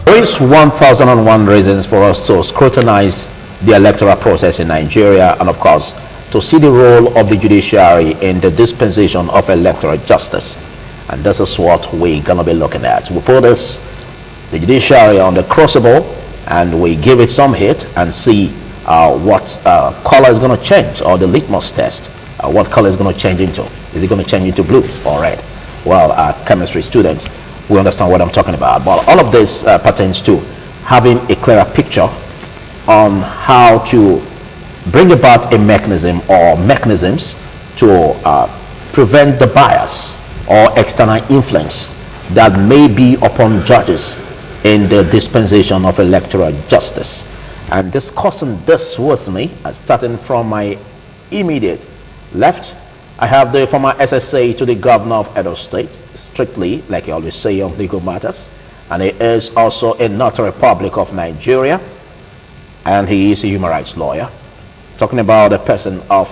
There is 1,001 reasons for us to scrutinize the electoral process in Nigeria, and of course, to see the role of the judiciary in the dispensation of electoral justice. And this is what we're going to be looking at. We put the judiciary on the crucible and we give it some heat and see what color is going to change, or the litmus test. What color is going to change into? Is it going to change into blue or red? Well, chemistry students, we understand what I'm talking about. But all of this pertains to having a clearer picture on how to bring about a mechanism or mechanisms to prevent the bias or external influence that may be upon judges in the dispensation of electoral justice. And discussing this with me, starting from my immediate left, I have the former SSA to the governor of Edo State, strictly, like I always say, on legal matters. And he is also a notary public of Nigeria, and he is a human rights lawyer. Talking about the person of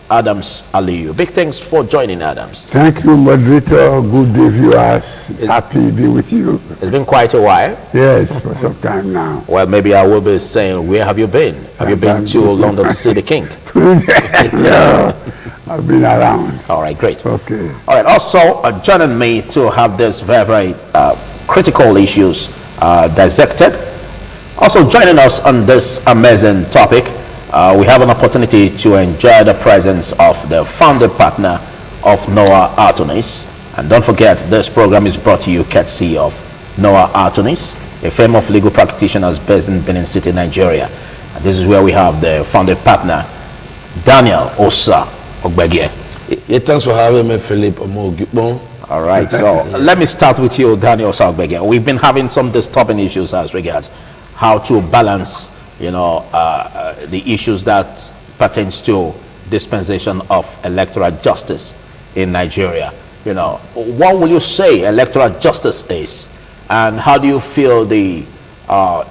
Adams Aliyu. Big thanks for joining, Adams. Thank you, moderator. Good day, viewers. Happy to be with you. It's been quite a while. Yes, for some time now. Well, maybe I will be saying, where have you been? Have you been to London to see the king? No, I've been around. All right, great. Okay. All right, also joining me to have this very critical issues dissected. Also joining us on this amazing topic, we have an opportunity to enjoy the presence of the founding partner of Noah Attorneys. And don't forget, this program is brought to you courtesy of Noah Attorneys, a firm of legal practitioners based in Benin City, Nigeria. And this is where we have the founding partner, Daniel Osa Ogbegie. Thanks for having me, Philip Omogibon. All right, so let me start with you, Daniel Osa Ogbegie. We've been having some disturbing issues as regards how to balance, the issues that pertains to dispensation of electoral justice in Nigeria. What will you say electoral justice is, and how do you feel the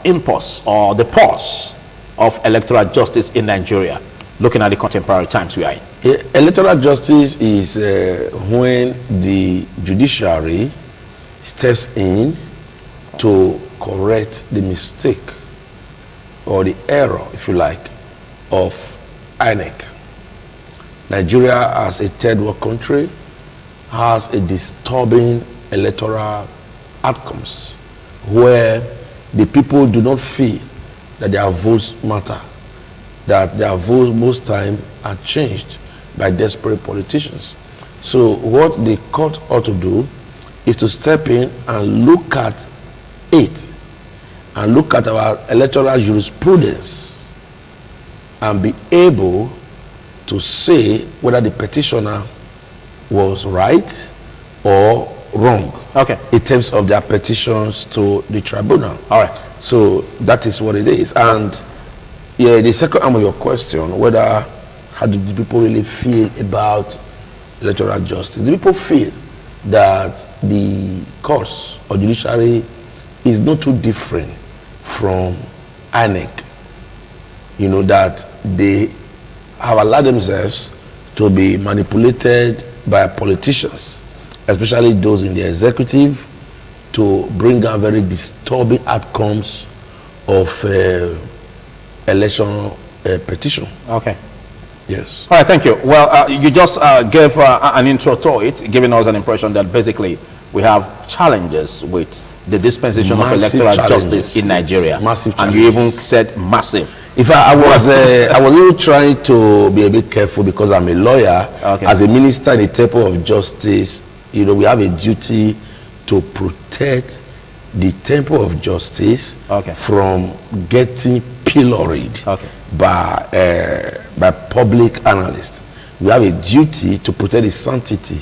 impulse or the pulse of electoral justice in Nigeria, looking at the contemporary times we are in? Electoral justice is when the judiciary steps in to correct the mistake or the error, if you like, of INEC. Nigeria, as a third world country, has a disturbing electoral outcomes where the people do not feel that their votes matter, that their votes most time are changed by desperate politicians. So what the court ought to do is to step in and look at it, and look at our electoral jurisprudence and be able to say whether the petitioner was right or wrong, in terms of their petitions to the tribunal. All right. So that is what it is. And the second arm of your question, whether how do the people really feel about electoral justice? The people feel that the courts or judiciary is not too different from INEC, that they have allowed themselves to be manipulated by politicians, especially those in the executive, to bring down very disturbing outcomes of election petition. Okay. Yes. All right, thank you. Well, you just gave an intro to it, giving us an impression that basically we have challenges with the dispensation Massive of electoral justice in Nigeria. Yes. Massive and you even said massive. In fact, I was even trying to be a bit careful because I'm a lawyer. Okay. As a minister in the temple of justice, we have a duty to protect the temple of justice from getting pilloried by public analysts. We have a duty to protect the sanctity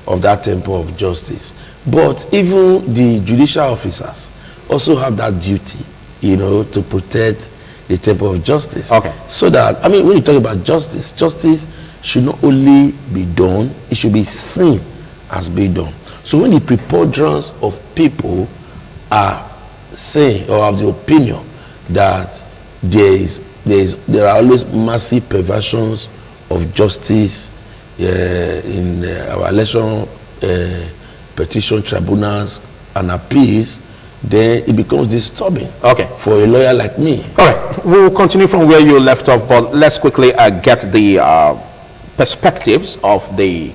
of that temple of justice. But even the judicial officers also have that duty, to protect the temple of justice. So that, when you talk about justice, justice should not only be done, it should be seen as being done. So when the preponderance of people are saying or have the opinion that there are always massive perversions of justice in our election petition tribunals and appeals, then it becomes disturbing Okay. for a lawyer like me. All right, we'll continue from where you left off, but let's quickly get the perspectives of the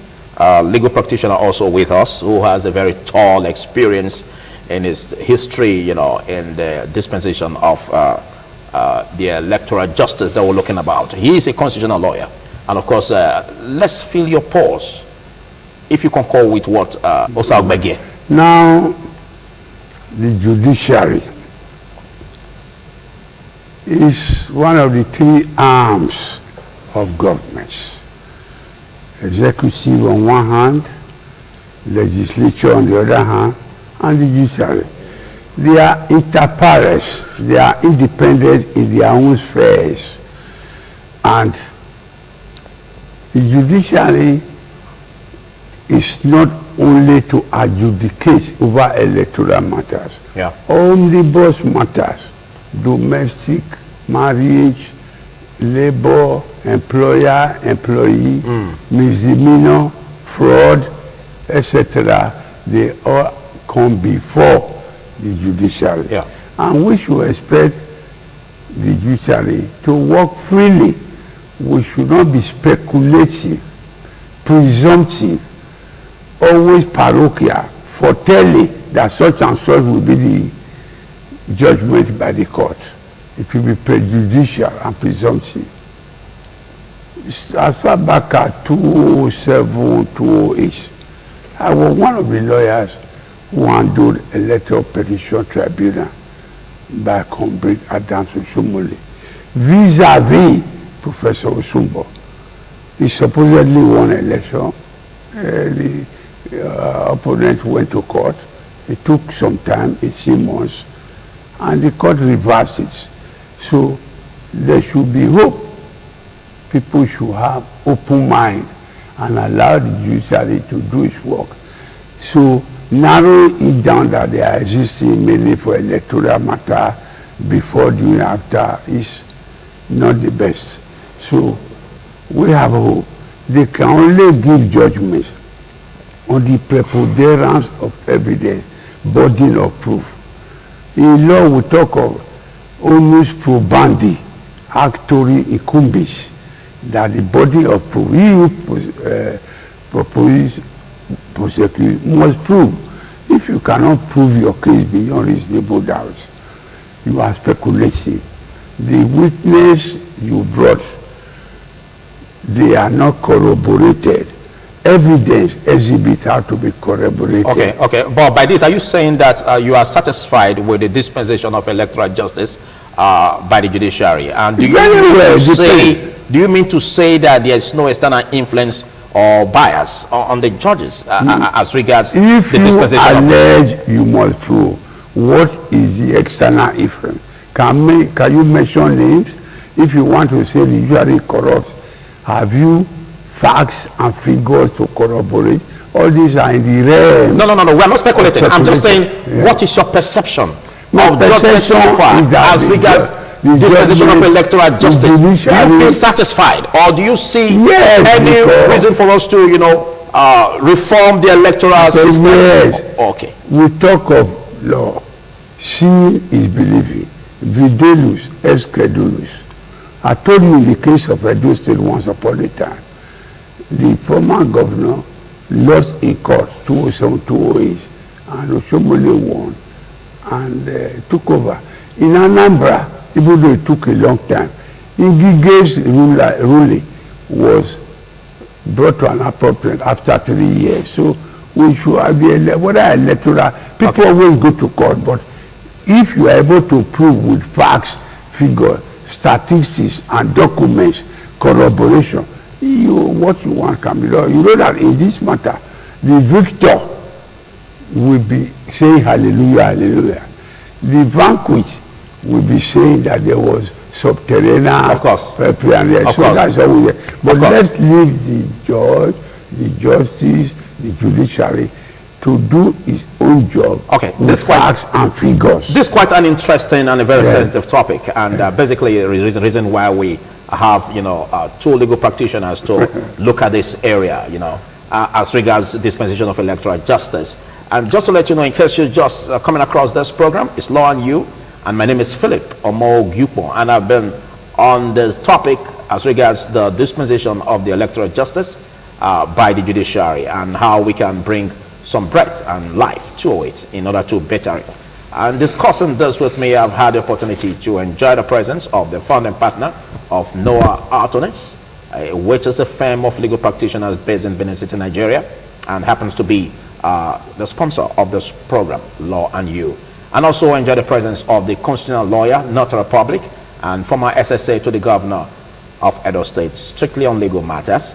legal practitioner also with us, who has a very tall experience in his history, you know, in the dispensation of the electoral justice that we're looking about. He is a constitutional lawyer. And of course, let's feel your pulse, if you concur with what Osa Ogbege. Now, the judiciary is one of the three arms of governments. Executive on one hand, legislature on the other hand, and the judiciary. They are inter pares, they are independent in their own spheres. And the judiciary is not only to adjudicate over electoral matters, omnibus matters, domestic, marriage, labor, employer, employee, misdemeanor, fraud, etc. They all come before the judiciary. And we should expect the judiciary to work freely. We should not be speculative, presumptive, always parochial, foretelling that such and such will be the judgment by the court. It will be prejudicial and presumptive. As far back as 2007, 2008, I was one of the lawyers who handled electoral petition tribunal by Comrade Adams Osumole, vis-a-vis Professor Osumbo. He supposedly won election. The opponent went to court. It took some time, 18 months, and the court reversed it. So there should be hope. People should have open mind and allow the judiciary to do its work. So narrowing it down that they are existing mainly for electoral matter before, during, after is not the best. So we have hope. They can only give judgments on the preponderance of evidence, burden of proof. In law, we talk of onus probandi, actori incumbis, that the body of proof, he who proposes prosecute must prove. If you cannot prove your case beyond reasonable doubt, you are speculating. The witness you brought, they are not corroborated. Evidence exhibits have to be corroborated. Okay. But by this, are you saying that you are satisfied with the dispensation of electoral justice by the judiciary? And do you mean to say that there is no external influence or bias on the judges as regards the dispensation of justice? If you allege, you must prove. What is the external influence? Can you mention names? If you want to say the judiciary corrupts, have you facts and figures to corroborate? All these are in the realm. No. We are not speculating. I'm just saying, what is your perception of judgment so far as regards the dispensation of electoral justice? Do you feel satisfied, or do you see any reason for us to, reform the electoral system? Yes. Okay. We talk of law. Seeing is believing. Videlus ex credulus. I told you in the case of Edo State once upon a time, the former governor lost in court 2007, 2008, and Osumole won and took over. In Anambra, even though it took a long time, Ngige's ruling was brought to an appropriate after 3 years. So we should have whether electoral, people always go to court, but if you are able to prove with facts, figures, statistics, and documents, corroboration, what you want can be done. You know that in this matter, the victor will be saying hallelujah, hallelujah. The vanquished will be saying that there was subterranean preparation. So that's always. But let's leave the judge, the justice, the judiciary to do its own job with facts and figures. This is quite an interesting and a very sensitive topic, and basically the reason why we have two legal practitioners to look at this area, as regards dispensation of electoral justice. And just to let you know, in case you're just coming across this program, it's Law and You, and my name is Philip Omo-Gyupo, and I've been on the topic as regards the dispensation of the electoral justice by the judiciary, and how we can bring some breadth and life to it in order to better it. And discussing this with me, I've had the opportunity to enjoy the presence of the founding partner of Noah Attorneys, which is a firm of legal practitioners based in Benin City, Nigeria, and happens to be the sponsor of this program, Law and You. And also enjoy the presence of the constitutional lawyer, Notary Public, and former SSA to the governor of Edo State, strictly on legal matters,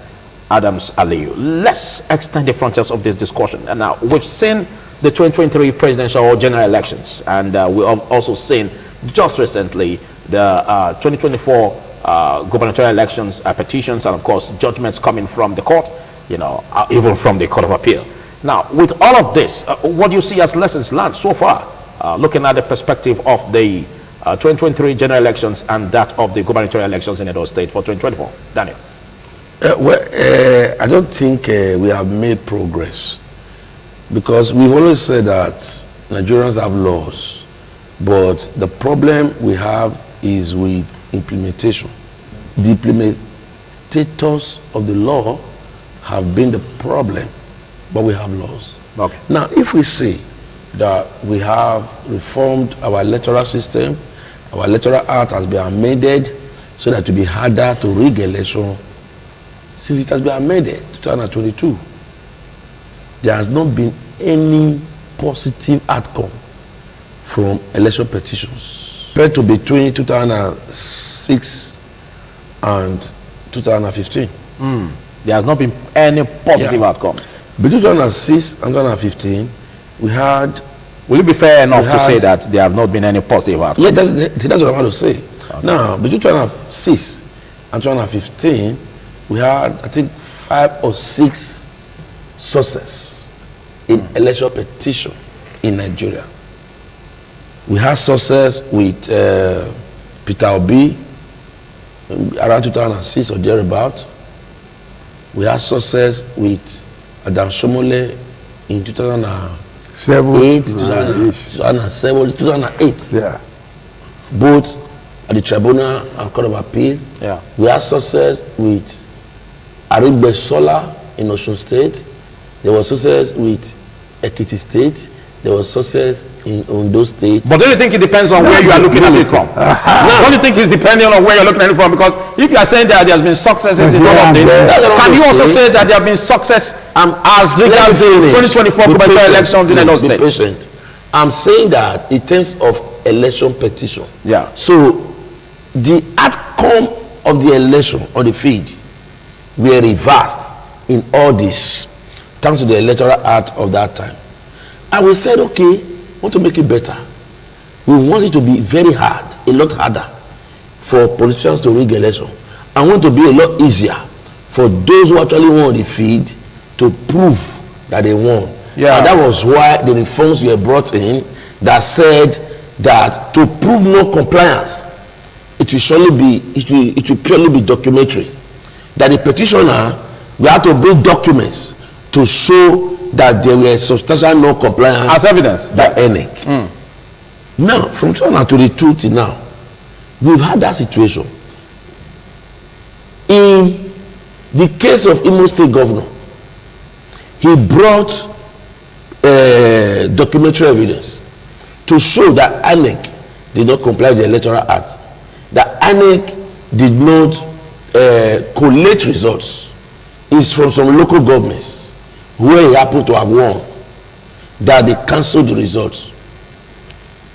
Adams Aliyu. Let's extend the frontiers of this discussion. And now we've seen the 2023 presidential or general elections, and we have also seen just recently the 2024 gubernatorial elections, petitions, and of course judgments coming from the court, you know, even from the Court of Appeal. Now, with all of this, what do you see as lessons learned so far, looking at the perspective of the 2023 general elections and that of the gubernatorial elections in Edo State for 2024? Daniel. I don't think we have made progress, because we've always said that Nigerians have laws, but the problem we have is with implementation. The implementators of the law have been the problem, but we have laws. Okay. Now, if we say that we have reformed our electoral system, our electoral act has been amended so that it will be harder to rig election, since it has been amended 2022, there has not been any positive outcome from election petitions compared to between 2006 and 2015. There has not been any positive outcome. Between 2006 and 2015, we had... Will it be fair enough to say that there have not been any positive outcome? Yeah, that's what I want to say. Okay. Now, between 2006 and 2015, we had, I think, 5 or 6 sources in election petition in Nigeria. We had sources with Peter Obi around 2006 or thereabout. We had success with Adam Shomole in 2008, 2007, 2008. Yeah. Both at the Tribunal and Court of Appeal. Yeah. We had success with Arigbe Sola in Osun State. There was success with Ekiti State. There was success in Ondo State. But don't you think it depends on where you are looking at it from? Don't you think it's depending on where you're looking at it from? Because if you are saying that there has been successes in all of this, can you also say that there have been success as regards the 2024 gubernatorial elections in Edo State? Be patient. I'm saying that in terms of election petition. Yeah. So the outcome of the election on the field were reversed in all this, thanks to the electoral act of that time. And we said, okay, we want to make it better. We want it to be very hard, a lot harder for politicians to rig election. I want to be a lot easier for those who actually won the field to prove that they won. Yeah. And that was why the reforms were brought in that said that to prove no compliance, it will surely be, it will purely be documentary. That the petitioner will have to bring documents to show that there were substantial non-compliance as evidence by ENEC. Now, from 2022 till now, we've had that situation. In the case of Imo State Governor, he brought documentary evidence to show that INEC did not comply with the Electoral Act, that INEC did not collate results. It's from some local governments where he happened to have won, that they cancelled the results.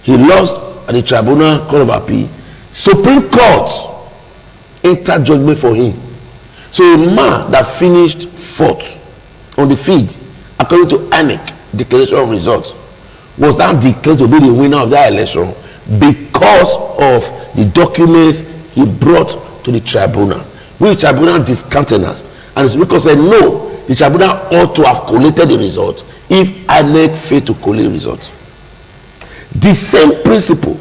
He lost at the Tribunal Court of Appeal. Supreme Court entered judgment for him. So a man that finished 4th on the field, according to INEC declaration of results, was now declared to be the winner of that election because of the documents he brought to the tribunal, which the tribunal discountenanced. And the Supreme Court said, no, the tribunal ought to have collated the results if INEC failed to collate the results. The same principle,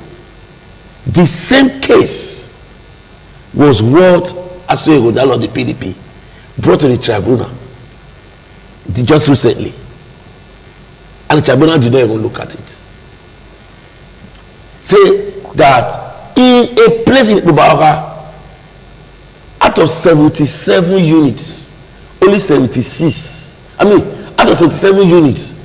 the same case was what Asoye Godalo of the PDP brought to the tribunal just recently. and the tribunal did not even look at it. Say that in a place in Ubaga, out of 77 units, only 76. I mean, out of 77 units,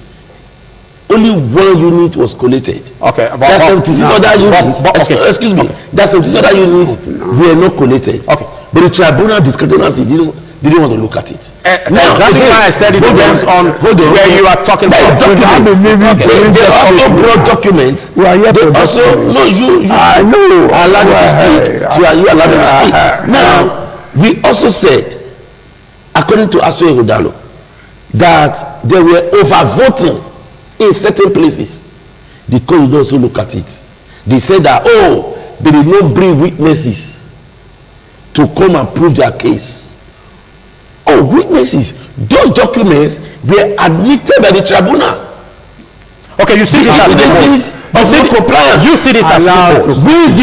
only 1 unit was collated. Okay, there are 76 other units. Excuse me. Okay. There are 76 other units were not collated. Okay. But the tribunal discrepancy didn't want to look at it. Exactly why I said it depends on where you are talking about. Documents. They also brought documents. They also you allowed them to speak. You allowed them to speak. Now we also said, according to Aso Egodalo, that there were overvoting in certain places. The court did also look at it. They said that they did not bring witnesses to come and prove their case. Witnesses, those documents were admitted by the tribunal. Okay, you see this as loopholes. You see this as loopholes. You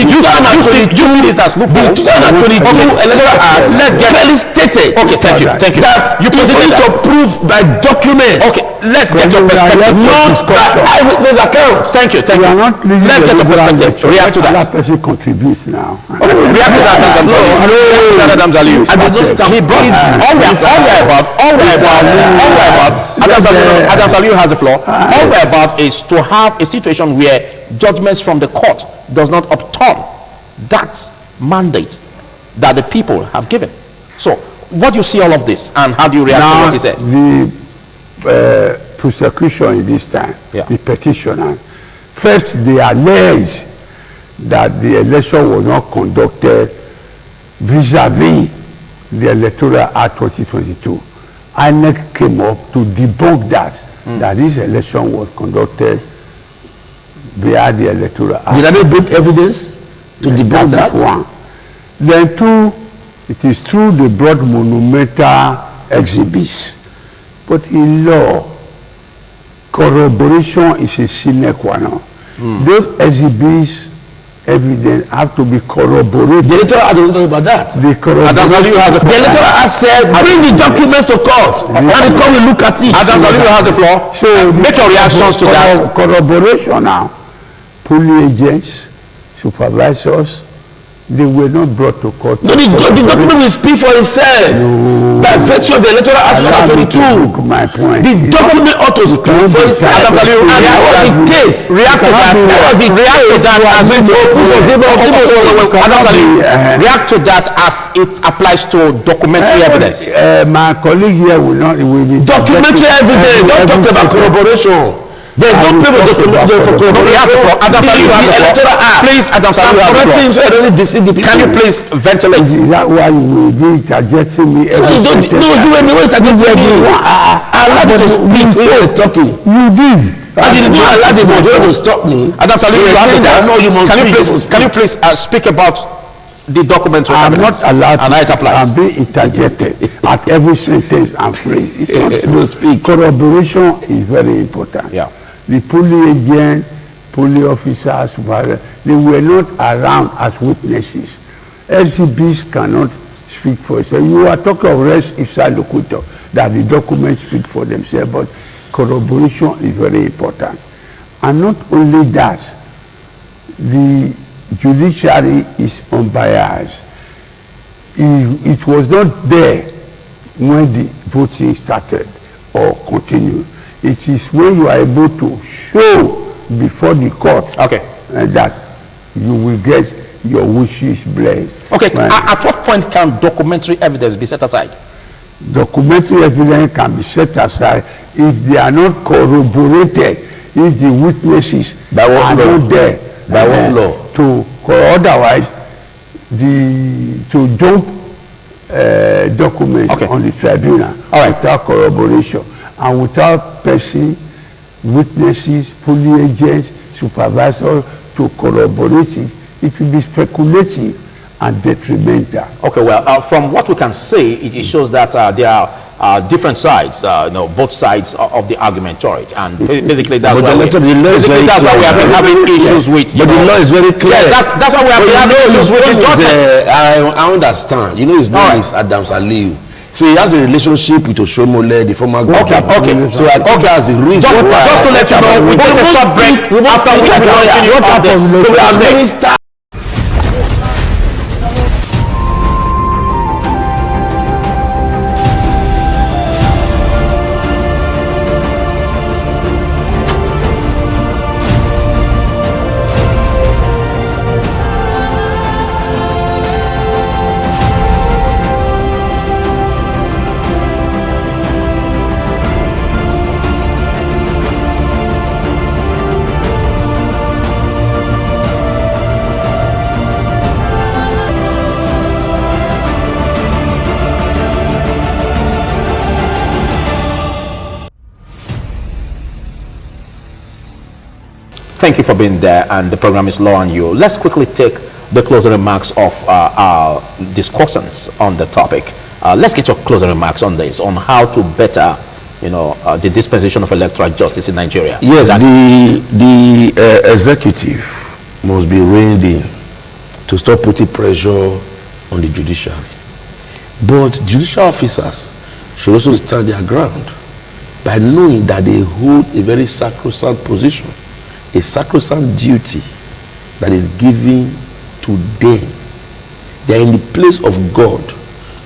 see this as loopholes. The 2022 Electoral Act clearly stated. Okay, thank you. That you proceed to prove by documents. Okay, let's get your perspective. Not by eyewitness accounts. Thank you. Let's get your perspective. React to that. Another person contributes now. React to that, Adams Aliyu. He brought Adams Aliyu has the floor. All we're about is to have a situation where judgments from the court does not upturn that mandate that the people have given. So, what do you see all of this, and how do you react to what he said? The prosecution in this time, the petitioner, first they allege that the election was not conducted vis-a-vis the Electoral Act 2022. INEC came up to debunk that this election was conducted via the Electoral Act. Did they bring evidence to debunk that? One. Then two, it is true they brought monumental exhibits. But in law, corroboration is a sine qua non. Those exhibits, evidence have to be corroborated. The Electoral Act doesn't talk about that. The Electoral Act said, bring the documents to court, and the court will look at it. Adams Aliyu has the floor. So make your reactions to that. Corroboration now. Police agents, supervisors, they were not brought to court. No, the document will speak for itself. By virtue of the Electoral Act 2022. My point. The document ought to speak for itself. Adams Aliyu, and that was the case. React to that. React to that as it applies to documentary evidence. My colleague here will be documentary evidence. Don't talk about corroboration. There's no place for corroboration. Adams Aliyu has the floor. Please, Adams Aliyu has the floor. Can you please ventilate? Is that why you will be interjecting me? So you don't. No, you were the one interjecting me. I allowed you to speak when you were talking. You did. I did not allow the majority to stop me. Adams Aliyu, you have the floor. Can you please speak about the documentary evidence? I'm not allowed and how it applies. I'm being interjected at every sentence and phrase. No speak. Corroboration is very important. Yeah. The police agent, police officers, they were not around as witnesses. LCBs cannot speak for itself. You are talking of res ipsa loquitur, that the documents speak for themselves, but corroboration is very important. And not only that, the judiciary is unbiased. It was not there when the voting started or continued. It is when you are able to show before the court that you will get your wishes blessed. Okay, at what point can documentary evidence be set aside? Documentary evidence can be set aside if they are not corroborated, if the witnesses are not there. By what law? Otherwise, to dump documents on the tribunal without corroboration and without person, witnesses, police agents, supervisors to corroborate it, it will be speculative and detrimental. Okay, well, from what we can say, it shows that there are different sides, both sides of the argument to it, and basically that's why we have been having issues with. But the law is very clear. Yeah, that's why we have been having issues with the judgments. I understand. His name is Adams Aliyu. So he has a relationship with Oshomole, the former governor. Okay. So I think that's the reason. Just to let you know, we take a short break after we continue on this. So we are very start. Thank you for being there, and the program is Law and You. Let's quickly take the closing remarks of our discussants on the topic. Let's get your closing remarks on this, on how to better, the dispensation of electoral justice in Nigeria. Yes, the executive must be reined in to stop putting pressure on the judiciary. But judicial officers should also stand their ground by knowing that they hold a very sacrosanct position, a sacrosanct duty that is given to them. They are in the place of God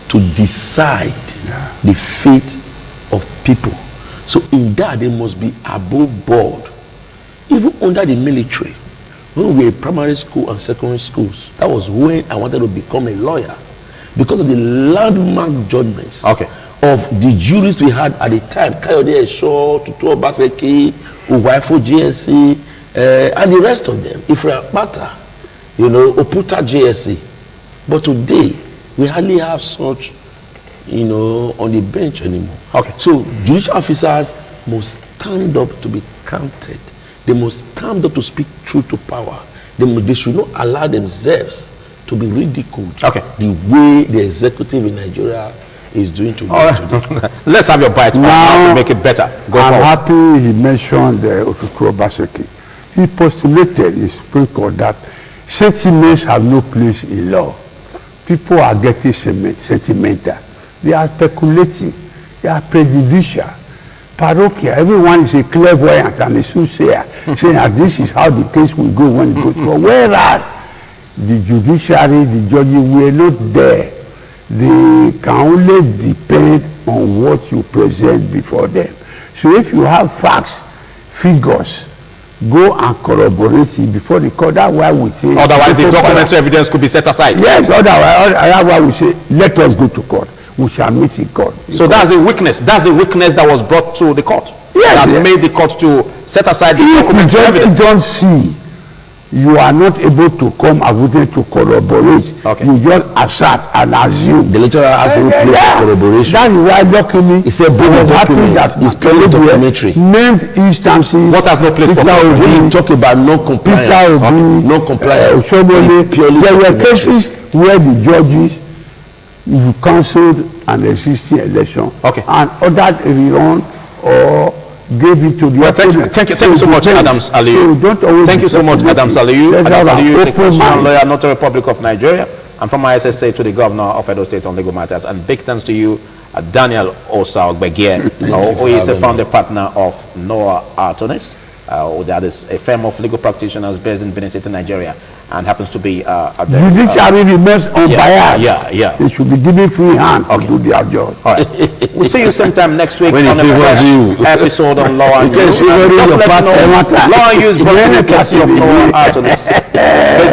to decide the fate of people. So in that, they must be above board. Even under the military, when we were in primary school and secondary schools, that was when I wanted to become a lawyer, because of the landmark judgments of the juries we had at the time. Kayode Esho, Tutu Obaseki, Uwaifo GSC, and the rest of them, Ifra Bata, Oputa GSC. But today, we hardly have such, on the bench anymore. Okay. So judicial officers must stand up to be counted. They must stand up to speak truth to power. They should not allow themselves to be ridiculed. Okay. The way the executive in Nigeria is doing today. Today. Let's have your bite now to make it better. I'm happy he mentioned Otutu Obaseki. He postulated in Supreme Court that sentiments have no place in law. People are getting sentimental. They are speculating. They are prejudicial. Parochial. Everyone is a clairvoyant and a soothsayer, saying that this is how the case will go when it goes wrong. Whereas the judiciary, the judges were not there. They can only depend on what you present before them. So if you have facts, figures, go and corroborate it before the court. That's why we say. Otherwise, the documentary evidence could be set aside. Yes, otherwise we say, let us go to court. We shall meet in court. So that's the weakness. That's the weakness that was brought to the court. Yes, that made the court to set aside the documentary evidence. If you don't see, you are not able to come and to corroborate. Okay. You just assert and assume. The lecturer has no place for corroboration. That's why luckily It's a book document. It's purely documentary. Named instances. What has no place for When you talk about non-compliance, non-compliance, there were cases where the judges cancelled an existing election and ordered a rerun or gave it to the opponent. Thank you so much, Adams Aliyu. Thank you so much, Adams Aliyu. Adams Aliyu, the constitutional lawyer, Notary Republic of Nigeria, and from ISSA to the governor of Edo State on legal matters. And big thanks to you, Daniel Osaogbegye, who is a founder partner of Noah Attorneys. That is a firm of legal practitioners based in Benin City, Nigeria, and happens to be at the judiciary remains unbiased. Yeah. They should be given free hand to do their job. All right. We'll see you same time next week when on a episode on Law and You. Law Law and You is brought to you courtesy of Noah Attorneys based in